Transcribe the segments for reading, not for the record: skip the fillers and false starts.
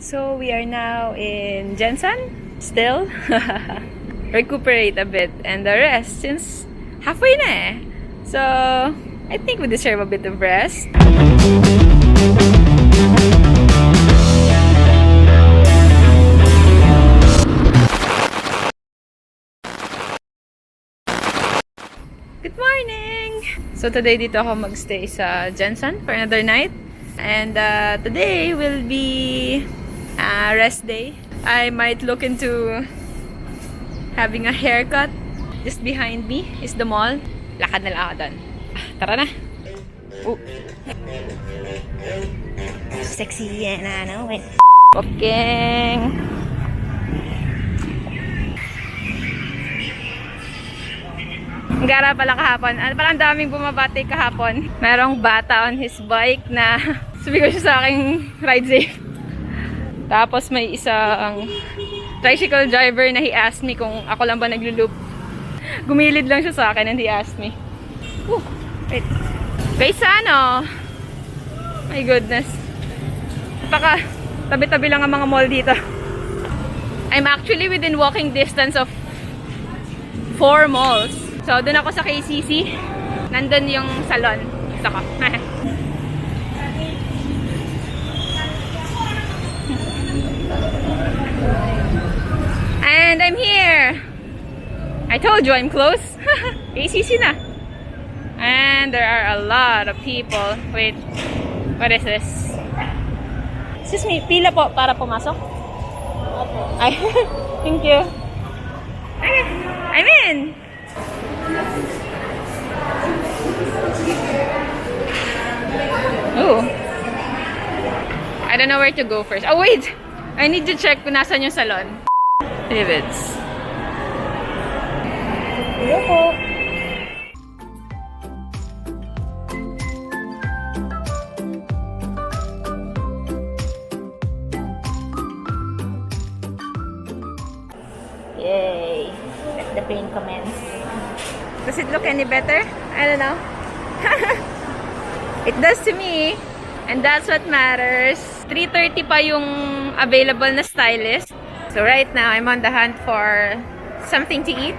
So we are now in GenSan still. Recuperate a bit and the rest since halfway na eh. So I think we deserve a bit of rest. Good morning! So today dito ako magstay sa GenSan for another night. And today will be rest day. I might look into having a haircut. Just behind me is the mall. Lakad na lang ako doon. Tara na! Sexy yan, ano? Okay. Ang gara pala kahapon. Parang daming bumabati kahapon. Merong bata on his bike na sabi ko siya sa aking ride safe. Tapos may isang tricycle driver na he asked me kung ako lang ba naglo-loop. Gumilid lang siya sa akin and he asked me. Wait. Kaysa ano? My goodness. Napaka tabi-tabi lang ang mga mall dito. I'm actually within walking distance of 4 malls. So, doon ako sa KCC. Nandun yung salon. Gusto ko. And I'm here. I told you I'm close. KCC na. And there are a lot of people. Wait. What is this? Excuse me. Pila po para pumasok? Ay, thank you. Okay. I'm in. Oh. I don't know where to go first. Oh, wait! I need to check kung nasan yung salon. Pivots. Hello po. Yay! Let the pain commence. Does it look any better? I don't know. It does to me. And that's what matters. 3:30 pa yung available na stylist. So right now, I'm on the hunt for something to eat.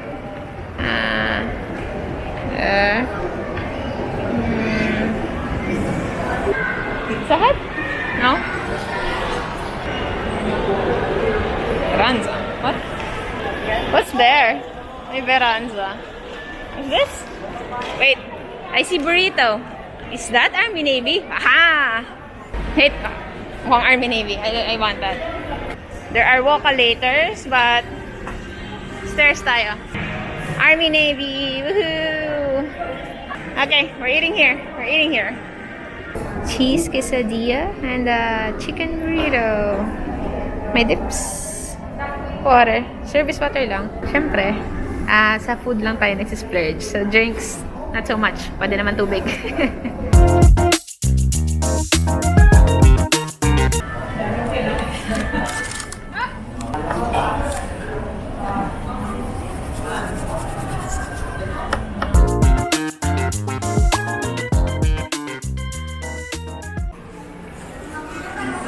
Pizza Hut? No? Ranza. What? What's there? May Veranza. What's this? Wait, I see burrito. Is that Army Navy? Aha! Wait, mukhang Army Navy. I want that. There are walkalators, but stairs tayo. Army Navy! Woohoo! Okay, we're eating here. We're eating here. Cheese quesadilla and chicken burrito. May dips. Water. Service water lang. Siyempre, sa food lang tayo nagsisplurge. So, drinks, not so much. Pwede naman tubig.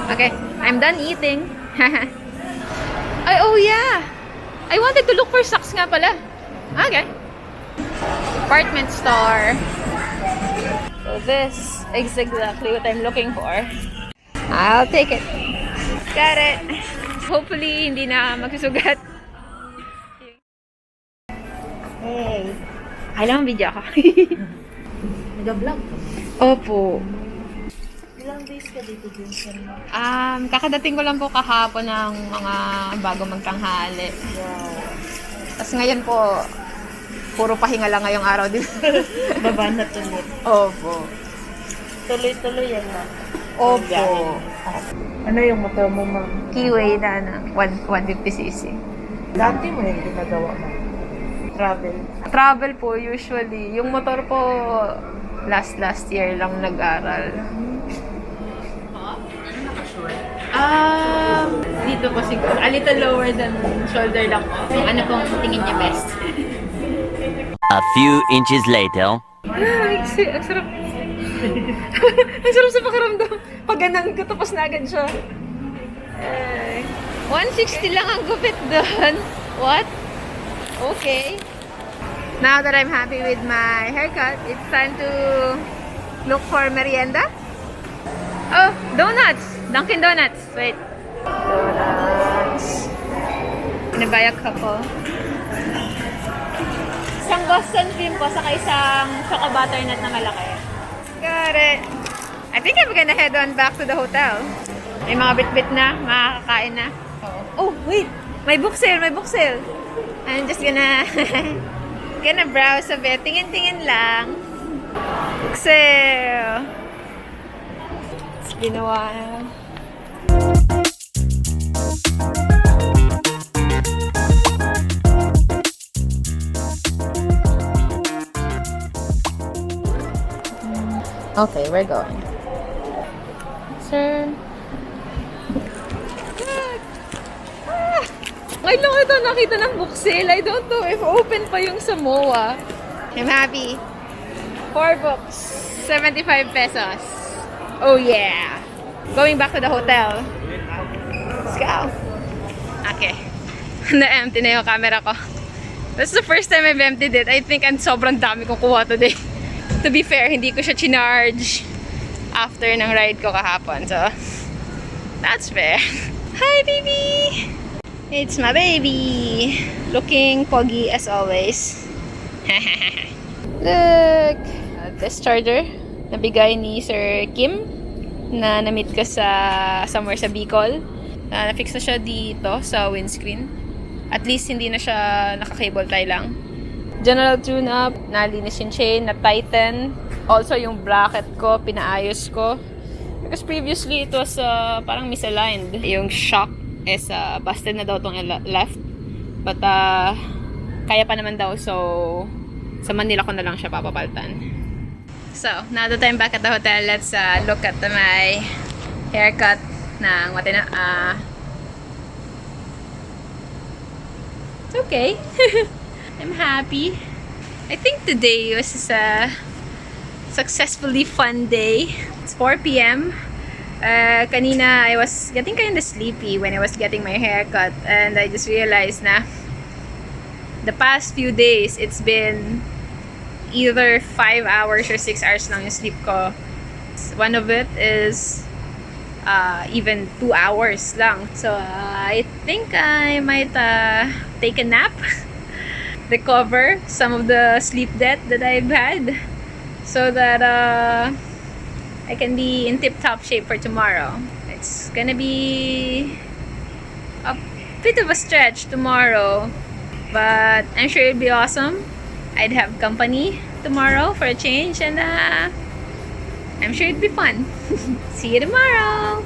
Okay, I'm done eating. Ay, oh yeah! I wanted to look for socks nga pala. Okay. Department store. So this is exactly what I'm looking for. I'll take it. Got it. Hopefully, hindi na magsusugat. Hey. Kailangan video ako. Nag-vlog? Opo. Ilang days ka dito, GenSan? Kakadating ko lang po kahapon ng mga bago magtanghali. Wow. Tapos ngayon po, puro pahinga lang ngayong araw din. Baba na tuloy. Opo. Tuloy-tuloy yan na. Opo. Ano yung motor mo, ma'am? Keeway na 150cc. Dati mo yung ginagawa mo? Travel? Travel po, usually. Yung motor po, last year lang nag-aral. Dito po siguro. A little lower than shoulder lang po. So, ano pong tingin niya best? A few inches later. Ang sarap. Ang sarap sa pakiramdam. Pag ganang ko, tapos na agad siya. 160 lang ang gupit doon. What? Okay. Now that I'm happy with my haircut, it's time to look for merienda. Oh, donuts! Dunkin' Donuts. Wait. Donuts. Nabaya couple. Isang Boston cream po, saka isang choco butternut na malaki. Got it. I think I'm gonna head on back to the hotel. May mga bit-bit na, makakakain na. Oh, wait! May book sale, may book sale. I'm just gonna gonna browse a bit. Tingin-tingin lang. Book sale. It's been a while. Okay, we're going. Sir. Ngayon lang ito nakita ng book sale. I don't know if open pa yung sa MOA. I'm happy. 4 books. 75 pesos. Oh yeah. Going back to the hotel. Let's go. Okay. Na-empty na yung camera ko. That's the first time I've emptied it. I think ang sobrang dami kong kuha today. To be fair, hindi ko siya chinarge after ng ride ko kahapon. So, that's fair. Hi, baby! It's my baby! Looking poggy as always. Look! This charger, nabigay ni Sir Kim, na na-meet ko sa somewhere sa Bicol. Na-fix na siya dito sa windscreen. At least hindi na siya naka-cable tie lang. General tune-up, nalinis yung chain, na-tighten. Also, yung bracket ko, pinaayos ko. Because previously, it was parang misaligned. Yung shock is busted na daw tong left. But, kaya pa naman daw. So, sa Manila ko na lang siya papapaltan. So, now that I'm back at the hotel, let's look at my haircut ng it's okay. I'm happy. I think today was a successfully fun day. It's 4 p.m. Kanina, I was getting kind of sleepy when I was getting my haircut. And I just realized na the past few days, it's been either 5 hours or 6 hours lang yung sleep ko. One of it is even 2 hours lang. So, I think I might take a nap. Recover some of the sleep debt that I've had so that I can be in tip-top shape for tomorrow. It's gonna be a bit of a stretch tomorrow, but I'm sure it'll be awesome. I'd have company tomorrow for a change, and I'm sure it'd be fun. See you tomorrow!